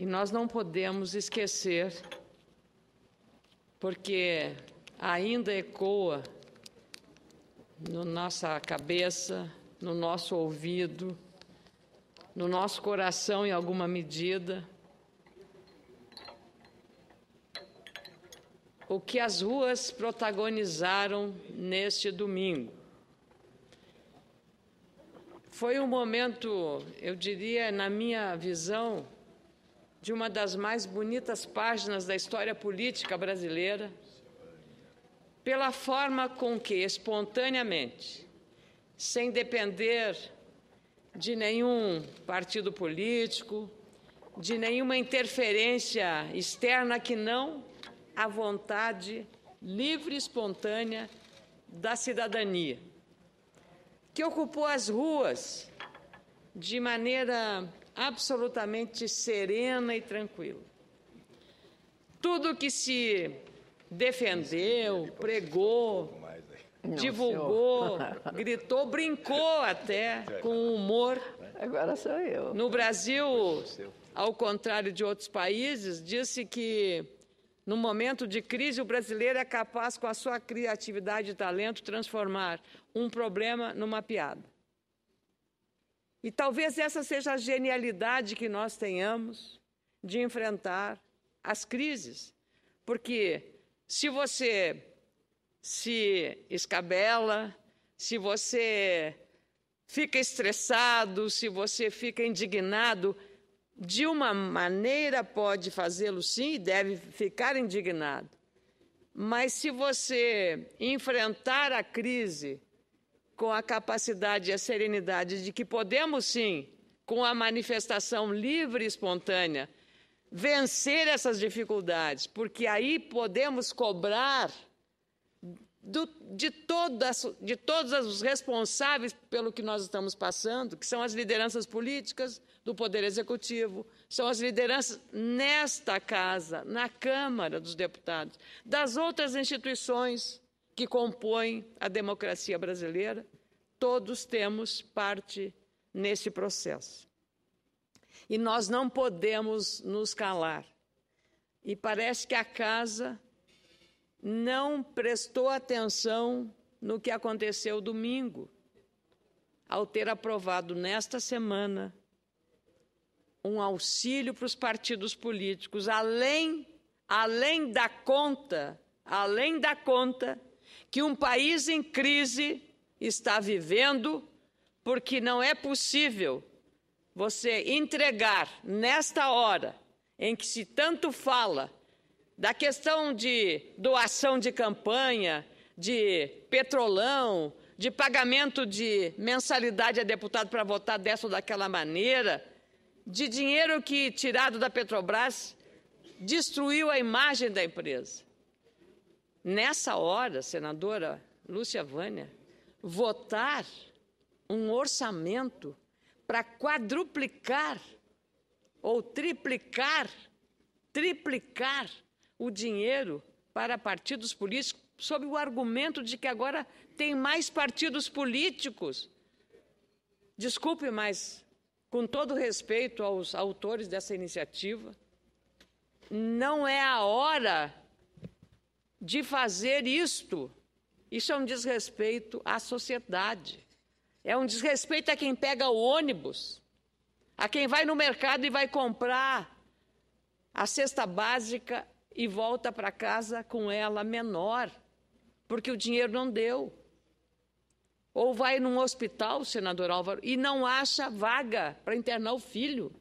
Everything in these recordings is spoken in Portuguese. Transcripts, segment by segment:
E nós não podemos esquecer, porque ainda ecoa na nossa cabeça, no nosso ouvido, no nosso coração, em alguma medida, o que as ruas protagonizaram neste domingo. Foi um momento, eu diria, na minha visão, de uma das mais bonitas páginas da história política brasileira, pela forma com que, espontaneamente, sem depender de nenhum partido político, de nenhuma interferência externa que não a vontade livre e espontânea da cidadania, que ocupou as ruas de maneira absolutamente serena e tranquila. Tudo que se defendeu, pregou, divulgou, gritou, brincou até com humor. Agora sou eu. No Brasil, ao contrário de outros países, disse que no momento de crise o brasileiro é capaz, com a sua criatividade e talento, transformar um problema numa piada. E talvez essa seja a genialidade que nós tenhamos de enfrentar as crises. Porque se você se escabela, se você fica estressado, se você fica indignado, de uma maneira pode fazê-lo sim e deve ficar indignado. Mas se você enfrentar a crise com a capacidade e a serenidade de que podemos sim, com a manifestação livre e espontânea, vencer essas dificuldades, porque aí podemos cobrar de todos os responsáveis pelo que nós estamos passando, que são as lideranças políticas do Poder Executivo, são as lideranças nesta casa, na Câmara dos Deputados, das outras instituições que compõem a democracia brasileira, todos temos parte nesse processo. E nós não podemos nos calar. E parece que a casa não prestou atenção no que aconteceu domingo, ao ter aprovado nesta semana um auxílio para os partidos políticos, além da conta que um país em crise está vivendo, porque não é possível você entregar, nesta hora em que se tanto fala da questão de doação de campanha, de petrolão, de pagamento de mensalidade a deputado para votar dessa ou daquela maneira, de dinheiro que, tirado da Petrobras, destruiu a imagem da empresa. Nessa hora, senadora Lúcia Vânia, votar um orçamento para quadruplicar ou triplicar o dinheiro para partidos políticos, sob o argumento de que agora tem mais partidos políticos. Desculpe, mas, com todo respeito aos autores dessa iniciativa, não é a hora de fazer isto. Isso é um desrespeito à sociedade. É um desrespeito a quem pega o ônibus, a quem vai no mercado e vai comprar a cesta básica e volta para casa com ela menor, porque o dinheiro não deu. Ou vai num hospital, senador Álvaro, e não acha vaga para internar o filho.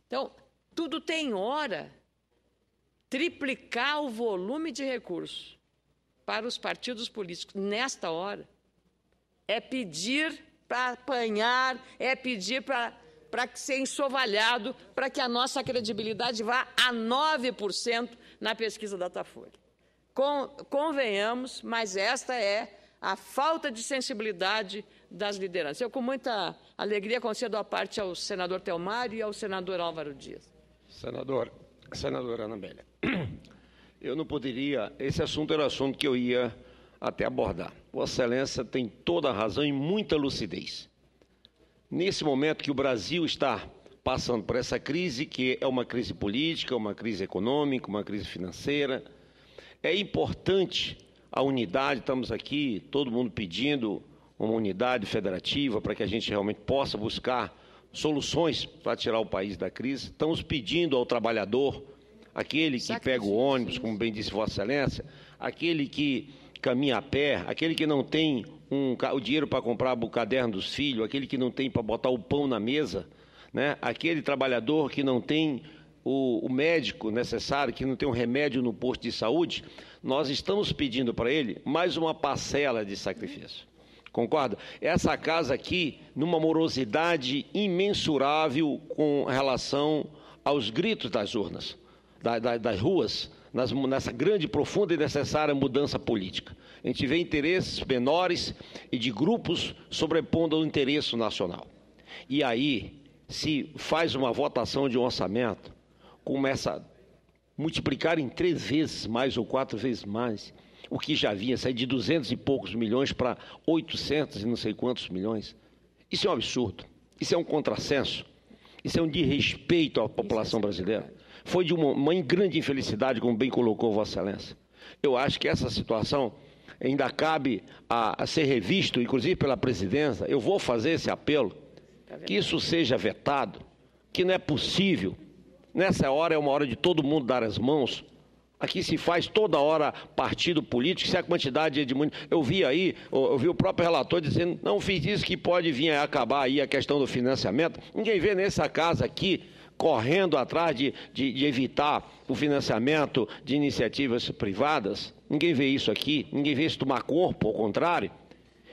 Então, tudo tem hora. Triplicar o volume de recursos para os partidos políticos nesta hora é pedir para apanhar, é pedir para ser enxovalhado, para que a nossa credibilidade vá a 9% na pesquisa Datafolha. Convenhamos, mas esta é a falta de sensibilidade das lideranças. Eu, com muita alegria, concedo a parte ao senador Telmário e ao senador Álvaro Dias. Senadora Ana Amélia, eu não poderia... Esse assunto era o assunto que eu ia até abordar. Vossa Excelência tem toda a razão e muita lucidez. Nesse momento que o Brasil está passando por essa crise, que é uma crise política, uma crise econômica, uma crise financeira. É importante a unidade, estamos aqui, todo mundo pedindo uma unidade federativa para que a gente realmente possa buscar soluções para tirar o país da crise. Estamos pedindo ao trabalhador, aquele que pega o ônibus, como bem disse Vossa Excelência, aquele que caminha a pé, aquele que não tem o dinheiro para comprar o caderno dos filhos, aquele que não tem para botar o pão na mesa, né? Aquele trabalhador que não tem o médico necessário, que não tem um remédio no posto de saúde, nós estamos pedindo para ele mais uma parcela de sacrifício. Concorda? Essa casa aqui, numa morosidade imensurável com relação aos gritos das urnas, das ruas, nessa grande, profunda e necessária mudança política. A gente vê interesses menores e de grupos sobrepondo ao interesse nacional. E aí, se faz uma votação de um orçamento, começa a multiplicar em 3 vezes mais ou 4 vezes mais, o que já vinha sair de 200 e poucos milhões para 800 e não sei quantos milhões. Isso é um absurdo, isso é um contrassenso, isso é um desrespeito à população brasileira. Foi de uma grande infelicidade, como bem colocou Vossa Excelência. Eu acho que essa situação ainda cabe a ser revisto, inclusive pela presidência. Eu vou fazer esse apelo, que isso seja vetado, que não é possível. Nessa hora é uma hora de todo mundo dar as mãos. Aqui se faz toda hora partido político, se a quantidade é de muito... Eu vi o próprio relator dizendo, não fiz isso que pode vir a acabar aí a questão do financiamento. Ninguém vê nessa casa aqui correndo atrás de evitar o financiamento de iniciativas privadas. Ninguém vê isso aqui, ninguém vê isso tomar corpo, ao contrário.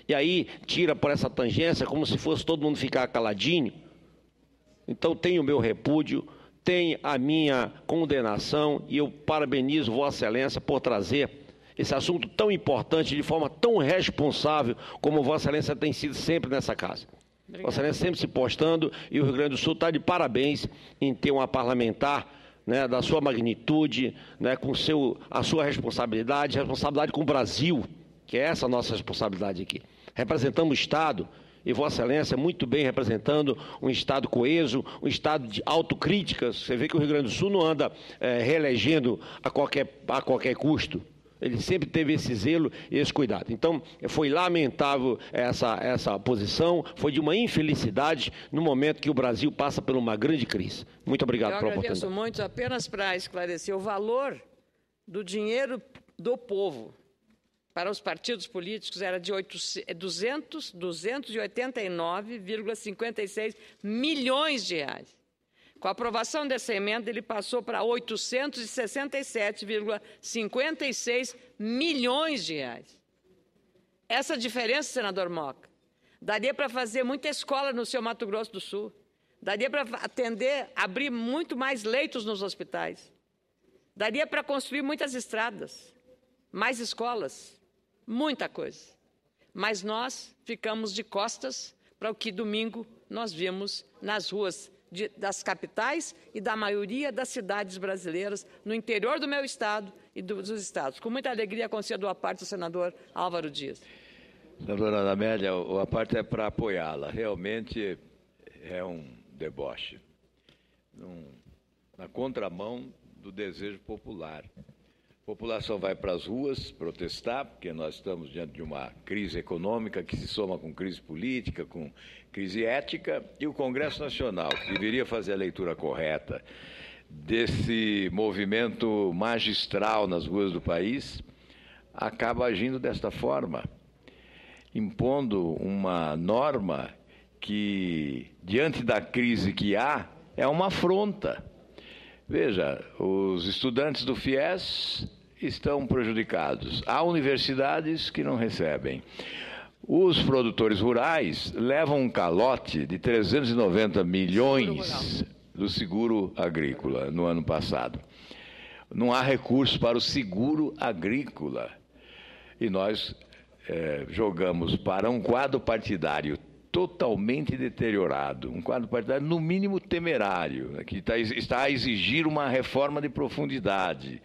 E aí tira por essa tangência como se fosse todo mundo ficar caladinho. Então tem o meu repúdio, tem a minha condenação e eu parabenizo Vossa Excelência por trazer esse assunto tão importante de forma tão responsável como Vossa Excelência tem sido sempre nessa casa. Obrigado. Vossa Excelência sempre se postando e o Rio Grande do Sul está de parabéns em ter uma parlamentar, né, da sua magnitude, né, com a sua responsabilidade com o Brasil, que é essa a nossa responsabilidade aqui. Representamos o Estado e Vossa Excelência muito bem representando um Estado coeso, um Estado de autocrítica. Você vê que o Rio Grande do Sul não anda reelegendo a qualquer custo. Ele sempre teve esse zelo e esse cuidado. Então, foi lamentável essa posição, foi de uma infelicidade no momento que o Brasil passa por uma grande crise. Muito obrigado pela oportunidade. Eu agradeço muito, apenas para esclarecer, o valor do dinheiro do povo para os partidos políticos era de 289,56 milhões de reais. Com a aprovação dessa emenda, ele passou para 867,56 milhões de reais. Essa diferença, senador Moca, daria para fazer muita escola no seu Mato Grosso do Sul, daria para abrir muito mais leitos nos hospitais, daria para construir muitas estradas, mais escolas, muita coisa. Mas nós ficamos de costas para o que domingo nós vimos nas ruas das capitais e da maioria das cidades brasileiras, no interior do meu estado e dos estados. Com muita alegria, concedo a parte do senador Álvaro Dias. Senadora Ana Amélia, a parte é para apoiá-la. Realmente é um deboche, na contramão do desejo popular. A população vai para as ruas protestar, porque nós estamos diante de uma crise econômica que se soma com crise política, com crise ética, e o Congresso Nacional, que deveria fazer a leitura correta desse movimento magistral nas ruas do país, acaba agindo desta forma, impondo uma norma que, diante da crise que há, é uma afronta. Veja, os estudantes do FIES estão prejudicados. Há universidades que não recebem. Os produtores rurais levam um calote de 390 milhões do seguro agrícola no ano passado. Não há recurso para o seguro agrícola. E nós jogamos para um quadro partidário totalmente deteriorado, um quadro partidário no mínimo temerário, que está a exigir uma reforma de profundidade,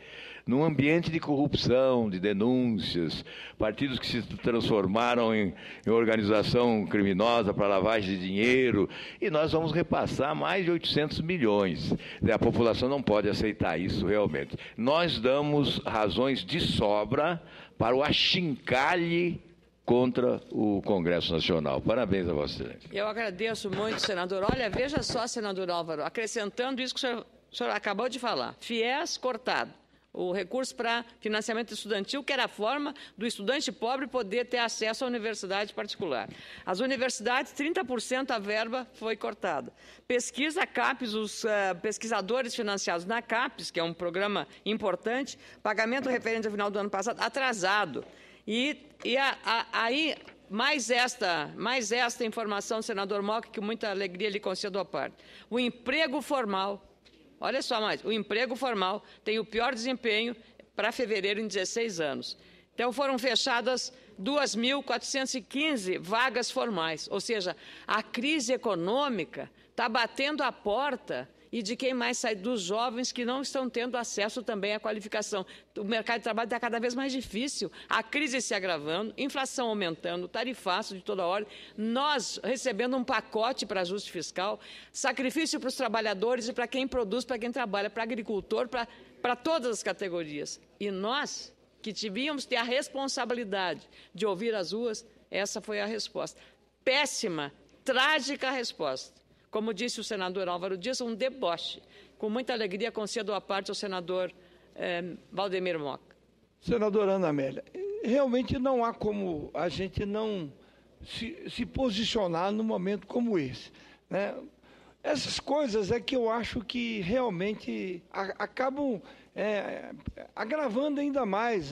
num ambiente de corrupção, de denúncias, partidos que se transformaram em organização criminosa para lavagem de dinheiro, e nós vamos repassar mais de 800 milhões. A população não pode aceitar isso realmente. Nós damos razões de sobra para o achincalhe contra o Congresso Nacional. Parabéns a Vossa Excelência. Eu agradeço muito, senador. Olha, veja só, senador Álvaro, acrescentando isso que o senhor acabou de falar. FIES cortado. O recurso para financiamento estudantil, que era a forma do estudante pobre poder ter acesso à universidade particular. As universidades, 30% da verba foi cortada. Pesquisa CAPES, os pesquisadores financiados na CAPES, que é um programa importante, pagamento referente ao final do ano passado, atrasado. Aí, mais esta informação, senador Moca, que com muita alegria lhe concedo à parte. O emprego formal, olha só mais, o emprego formal tem o pior desempenho para fevereiro em 16 anos. Então, foram fechadas 2.415 vagas formais, ou seja, a crise econômica está batendo a porta e de quem mais sai? Dos jovens que não estão tendo acesso também à qualificação. O mercado de trabalho está cada vez mais difícil, a crise se agravando, inflação aumentando, tarifaço de toda hora, nós recebendo um pacote para ajuste fiscal, sacrifício para os trabalhadores e para quem produz, para quem trabalha, para agricultor, para todas as categorias. E nós, que devíamos ter a responsabilidade de ouvir as ruas, essa foi a resposta. Péssima, trágica resposta. Como disse o senador Álvaro Dias, um deboche. Com muita alegria, concedo a parte ao senador Valdemir Moca. Senadora Ana Amélia, realmente não há como a gente não se posicionar num momento como esse, né? Essas coisas é que eu acho que realmente acabam agravando ainda mais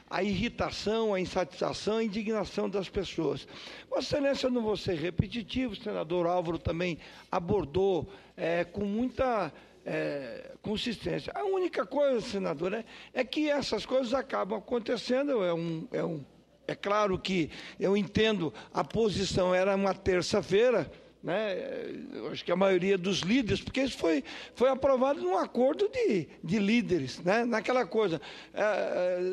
a irritação, a insatisfação, a indignação das pessoas. Vossa Excelência, eu não vou ser repetitivo, o senador Álvaro também abordou com muita consistência. A única coisa, senador, é que essas coisas acabam acontecendo. É claro que eu entendo, a posição era uma terça-feira, né? Eu acho que a maioria dos líderes, porque isso foi aprovado num acordo de líderes, né? Naquela coisa,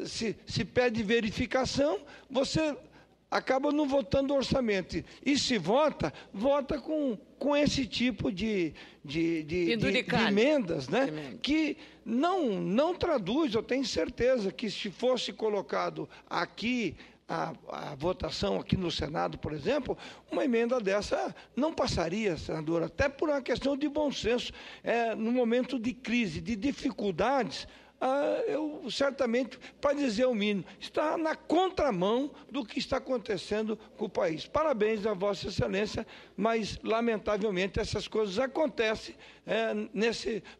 se pede verificação, você acaba não votando o orçamento, e se vota com esse tipo de emendas, né? Que não traduz. Eu tenho certeza que se fosse colocado aqui a votação aqui no Senado, por exemplo, uma emenda dessa não passaria, senador, até por uma questão de bom senso. No momento de crise, de dificuldades, eu certamente, para dizer o mínimo, está na contramão do que está acontecendo com o país. Parabéns a Vossa Excelência, mas, lamentavelmente, essas coisas acontecem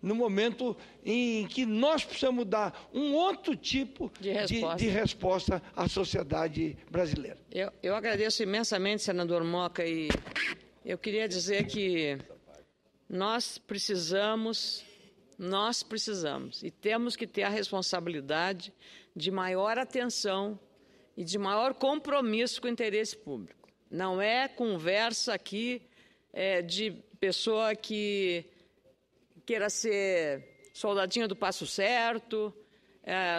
no momento em que nós precisamos dar um outro tipo de resposta à sociedade brasileira. Eu agradeço imensamente, senador Moca, e eu queria dizer que nós precisamos e temos que ter a responsabilidade de maior atenção e de maior compromisso com o interesse público. Não é conversa aqui de pessoa que queira ser soldadinha do passo certo,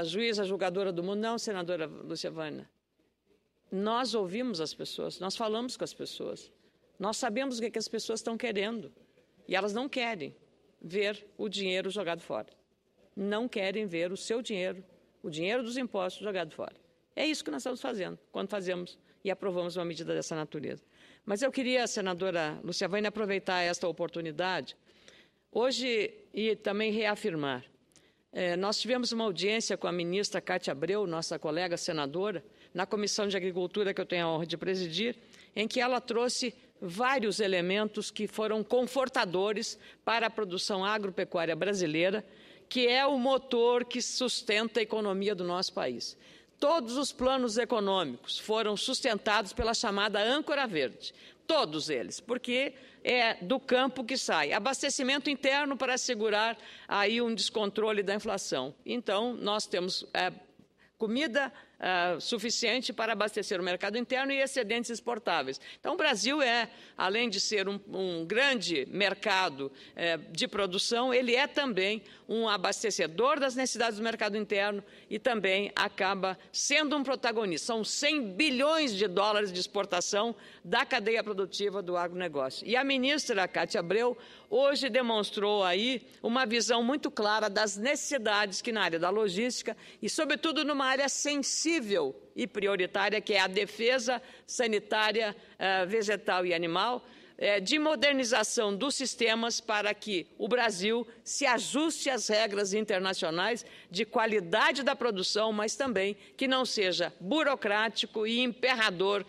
juíza, julgadora do mundo. Não, senadora Lúcia Vânia. Nós ouvimos as pessoas, nós falamos com as pessoas, nós sabemos o que as pessoas estão querendo e elas não querem ver o dinheiro jogado fora. Não querem ver o seu dinheiro, o dinheiro dos impostos jogado fora. É isso que nós estamos fazendo quando fazemos e aprovamos uma medida dessa natureza. Mas eu queria, senadora Lúcia Vânia, aproveitar esta oportunidade hoje e também reafirmar. Nós tivemos uma audiência com a ministra Cátia Abreu, nossa colega senadora, na Comissão de Agricultura, que eu tenho a honra de presidir, em que ela trouxe vários elementos que foram confortadores para a produção agropecuária brasileira, que é o motor que sustenta a economia do nosso país. Todos os planos econômicos foram sustentados pela chamada âncora verde, todos eles, porque é do campo que sai. Abastecimento interno para assegurar aí um descontrole da inflação. Então, nós temos comida suficiente para abastecer o mercado interno e excedentes exportáveis. Então, o Brasil além de ser um grande mercado de produção, ele é também um abastecedor das necessidades do mercado interno e também acaba sendo um protagonista. São 100 bilhões de dólares de exportação da cadeia produtiva do agronegócio. E a ministra Cátia Abreu hoje demonstrou aí uma visão muito clara das necessidades que na área da logística e, sobretudo, numa área sensível e prioritária, que é a defesa sanitária vegetal e animal, de modernização dos sistemas para que o Brasil se ajuste às regras internacionais de qualidade da produção, mas também que não seja burocrático e emperrador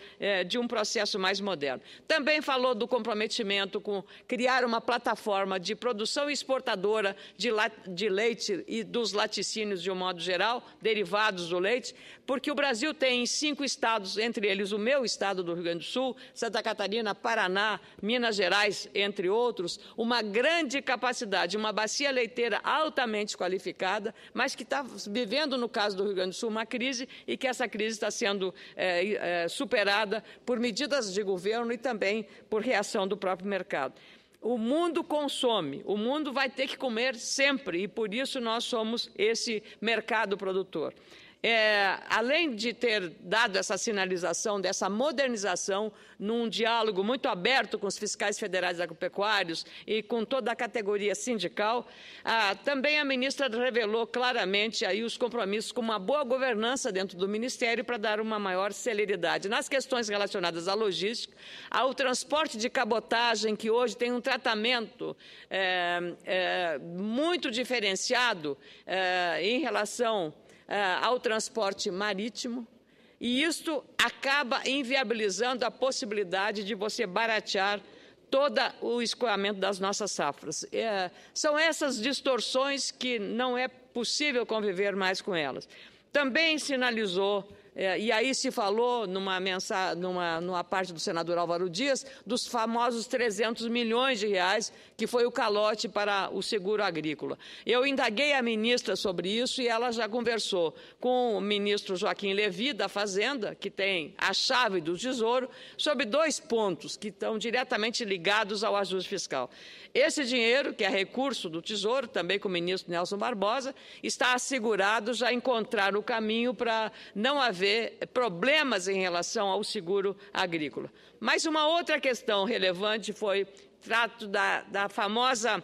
de um processo mais moderno. Também falou do comprometimento com criar uma plataforma de produção exportadora de leite e dos laticínios de um modo geral, derivados do leite, porque o Brasil tem 5 estados, entre eles o meu estado do Rio Grande do Sul, Santa Catarina, Paraná, Minas Gerais, entre outros, uma grande capacidade, uma bacia leiteira altamente qualificada, mas que está vivendo, no caso do Rio Grande do Sul, uma crise e que essa crise está sendo superada por medidas de governo e também por reação do próprio mercado. O mundo consome, o mundo vai ter que comer sempre e, por isso, nós somos esse mercado produtor. Além de ter dado essa sinalização dessa modernização num diálogo muito aberto com os fiscais federais agropecuários e com toda a categoria sindical, também a ministra revelou claramente aí os compromissos com uma boa governança dentro do Ministério para dar uma maior celeridade nas questões relacionadas à logística, ao transporte de cabotagem, que hoje tem um tratamento muito diferenciado em relação ao transporte marítimo, e isto acaba inviabilizando a possibilidade de você baratear todo o escoamento das nossas safras. São essas distorções que não é possível conviver mais com elas. Também sinalizou, e aí se falou numa parte do senador Álvaro Dias, dos famosos 300 milhões de reais, que foi o calote para o seguro agrícola. Eu indaguei a ministra sobre isso e ela já conversou com o ministro Joaquim Levy, da Fazenda, que tem a chave do Tesouro, sobre 2 pontos que estão diretamente ligados ao ajuste fiscal. Esse dinheiro, que é recurso do Tesouro, também com o ministro Nelson Barbosa, está assegurado, já encontrar o caminho para não haver problemas em relação ao seguro agrícola. Mas uma outra questão relevante foi trato da famosa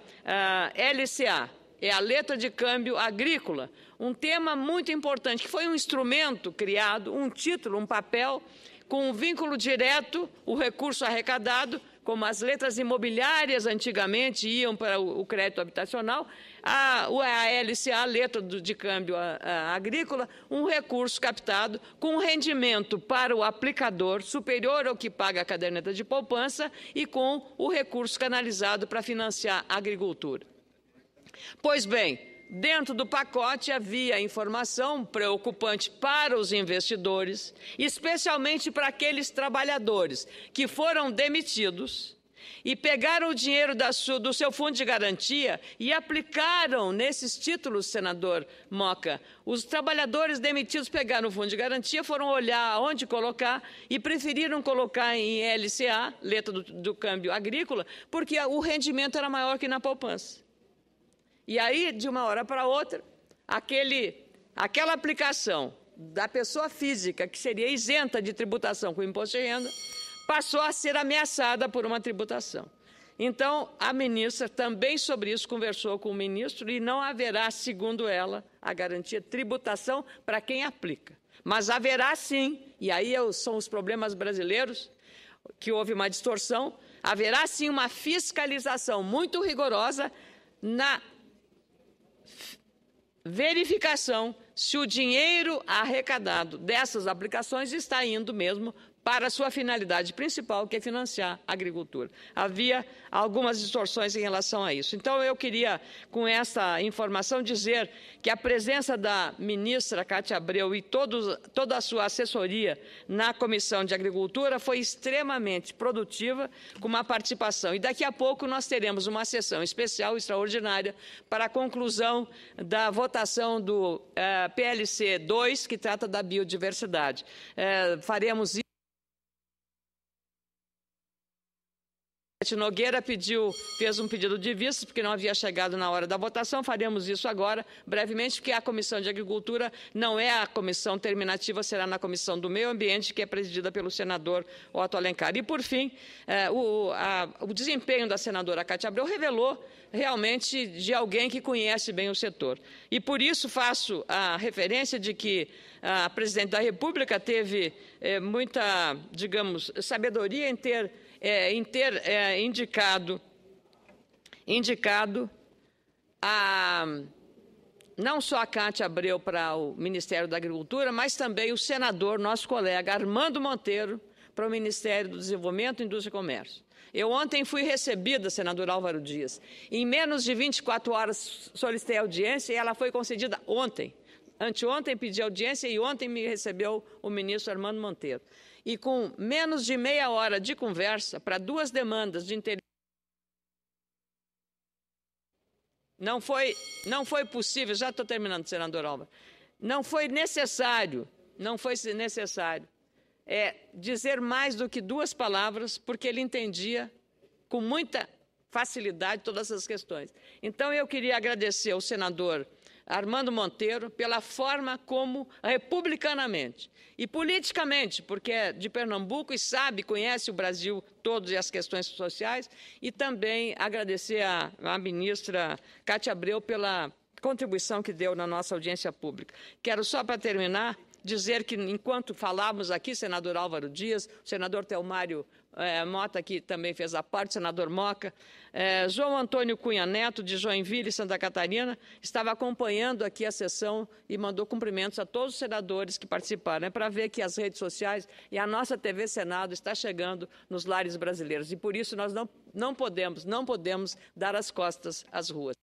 LCA, é a letra de câmbio agrícola, um tema muito importante, que foi um instrumento criado, um título, um papel, com um vínculo direto, o recurso arrecadado, como as letras imobiliárias antigamente iam para o crédito habitacional, a LCA, a letra de câmbio agrícola, um recurso captado com rendimento para o aplicador superior ao que paga a caderneta de poupança e com o recurso canalizado para financiar a agricultura. Pois bem, dentro do pacote havia informação preocupante para os investidores, especialmente para aqueles trabalhadores que foram demitidos e pegaram o dinheiro do seu fundo de garantia e aplicaram nesses títulos, senador Moca. Os trabalhadores demitidos pegaram o fundo de garantia, foram olhar onde colocar e preferiram colocar em LCA, letra do câmbio agrícola, porque o rendimento era maior que na poupança. E aí, de uma hora para outra, aquela aplicação da pessoa física, que seria isenta de tributação com o imposto de renda, passou a ser ameaçada por uma tributação. Então, a ministra também sobre isso conversou com o ministro e não haverá, segundo ela, a garantia de tributação para quem aplica. Mas haverá sim, e aí são os problemas brasileiros, que houve uma distorção, haverá sim uma fiscalização muito rigorosa na verificação se o dinheiro arrecadado dessas aplicações está indo mesmo para a sua finalidade principal, que é financiar a agricultura. Havia algumas distorções em relação a isso. Então, eu queria, com essa informação, dizer que a presença da ministra Cátia Abreu e toda a sua assessoria na Comissão de Agricultura foi extremamente produtiva, com uma participação. E daqui a pouco nós teremos uma sessão especial, extraordinária, para a conclusão da votação do PLC 2, que trata da biodiversidade. Faremos isso. Nogueira fez um pedido de vistas, porque não havia chegado na hora da votação. Faremos isso agora, brevemente, porque a Comissão de Agricultura não é a comissão terminativa, será na Comissão do Meio Ambiente, que é presidida pelo senador Otto Alencar. E, por fim, o desempenho da senadora Cátia Abreu revelou realmente de alguém que conhece bem o setor. E, por isso, faço a referência de que a presidente da República teve muita, digamos, sabedoria em ter indicado não só a Cátia Abreu para o Ministério da Agricultura, mas também o senador, nosso colega Armando Monteiro, para o Ministério do Desenvolvimento, Indústria e Comércio. Eu ontem fui recebida, senador Álvaro Dias. Em menos de 24 horas solicitei audiência e ela foi concedida ontem. Anteontem pedi audiência e ontem me recebeu o ministro Armando Monteiro. E com menos de meia hora de conversa para 2 demandas de interesse. Não foi possível, já estou terminando, senador Álvaro, não foi necessário dizer mais do que 2 palavras, porque ele entendia com muita facilidade todas essas questões. Então, eu queria agradecer ao senador Armando Monteiro pela forma como, republicanamente e politicamente, porque é de Pernambuco e conhece o Brasil todo e as questões sociais, e também agradecer à ministra Cátia Abreu pela contribuição que deu na nossa audiência pública. Quero só, para terminar, dizer que, enquanto falávamos aqui, senador Álvaro Dias, o senador Telmário Mota, que também fez a parte, o senador Moca, João Antônio Cunha Neto, de Joinville, Santa Catarina, estava acompanhando aqui a sessão e mandou cumprimentos a todos os senadores que participaram, para ver que as redes sociais e a nossa TV Senado está chegando nos lares brasileiros. E, por isso, nós não podemos dar as costas às ruas.